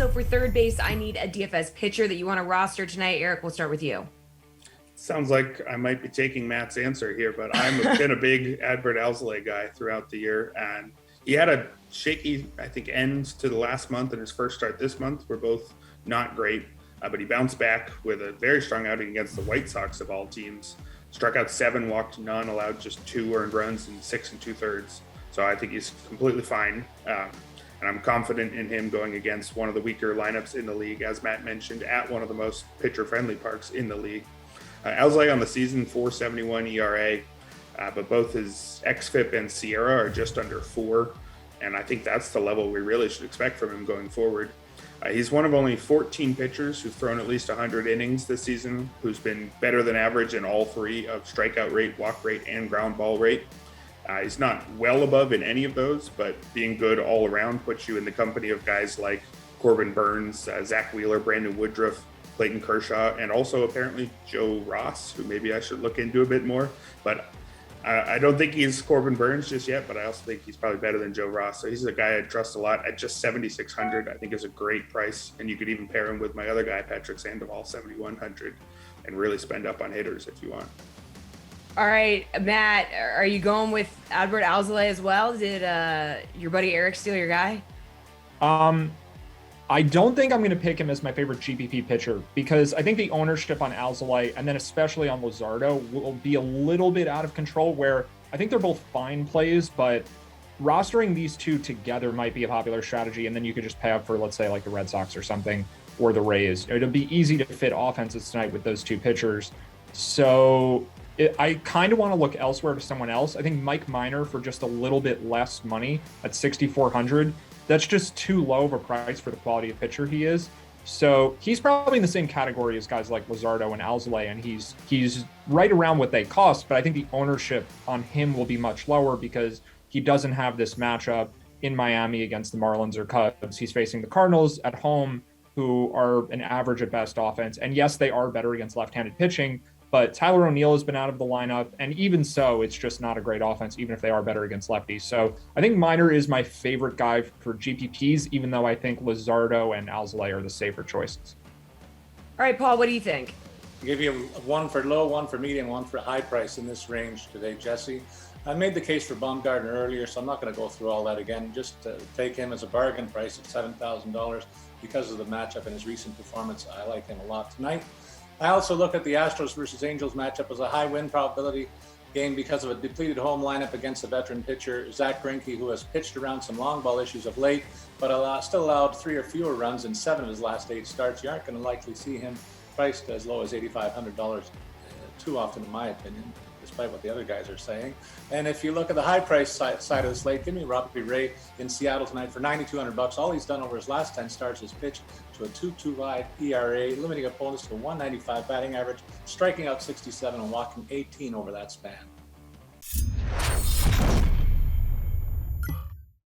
So for third base, I need a DFS pitcher that you want to roster tonight. Erik, we'll start with you. Sounds like I might be taking Matt's answer here, but I've been a big Adbert Alzolay guy throughout the year, and he had a shaky, I think, end to the last month and his first start this month were both not great, but he bounced back with a very strong outing against the White Sox of all teams. Struck out 7, walked none, allowed just 2 earned runs in 6 2/3. So I think he's completely fine. And I'm confident in him going against one of the weaker lineups in the league, as Matt mentioned, at one of the most pitcher-friendly parks in the league. Alzolay on the season, 4.71 ERA, but both his xFIP and Sierra are just under 4, and I think that's the level we really should expect from him going forward. He's one of only 14 pitchers who've thrown at least 100 innings this season, who's been better than average in all 3 of strikeout rate, walk rate, and ground ball rate. He's not well above in any of those, but being good all around puts you in the company of guys like Corbin Burns, Zach Wheeler, Brandon Woodruff, Clayton Kershaw, and also apparently Joe Ross, who maybe I should look into a bit more. But I don't think he's Corbin Burns just yet, but I also think he's probably better than Joe Ross. So he's a guy I trust a lot at just 7,600. I think is a great price, and you could even pair him with my other guy, Patrick Sandoval, 7,100, and really spend up on hitters if you want. All right, Matt, are you going with Adbert Alzolay as well? Did your buddy Erik steal your guy? I don't think I'm going to pick him as my favorite GPP pitcher because I think the ownership on Alzolay and then especially on Luzardo will be a little bit out of control, where I think they're both fine plays, but rostering these two together might be a popular strategy. And then you could just pay up for, let's say, like the Red Sox or something, or the Rays. It'll be easy to fit offenses tonight with those two pitchers. So I kind of want to look elsewhere to someone else. I think Mike Minor for just a little bit less money at 6,400. That's just too low of a price for the quality of pitcher he is. So he's probably in the same category as guys like Luzardo and Alzolay, and he's right around what they cost. But I think the ownership on him will be much lower because he doesn't have this matchup in Miami against the Marlins or Cubs. He's facing the Cardinals at home, who are an average at best offense. And yes, they are better against left-handed pitching, but Tyler O'Neill has been out of the lineup, and even so, it's just not a great offense, even if they are better against lefties. So I think Minor is my favorite guy for GPPs, even though I think Luzardo and Alzolay are the safer choices. All right, Paul, what do you think? I'll give you one for low, one for medium, one for high price in this range today, Jesse. I made the case for Baumgartner earlier, so I'm not going to go through all that again. Just take him as a bargain price at $7,000 because of the matchup and his recent performance. I like him a lot tonight. I also look at the Astros versus Angels matchup as a high win probability game because of a depleted home lineup against a veteran pitcher, Zach Greinke, who has pitched around some long ball issues of late, but still allowed 3 or fewer runs in 7 of his last 8 starts. You aren't going to likely see him priced as low as $8,500 too often, in my opinion, despite what the other guys are saying. And if you look at the high price side of the slate, give me Robbie Ray in Seattle tonight for $9,200. All he's done over his last 10 starts is pitch to a 2.25 ERA, limiting opponents to a 195 batting average, striking out 67 and walking 18 over that span.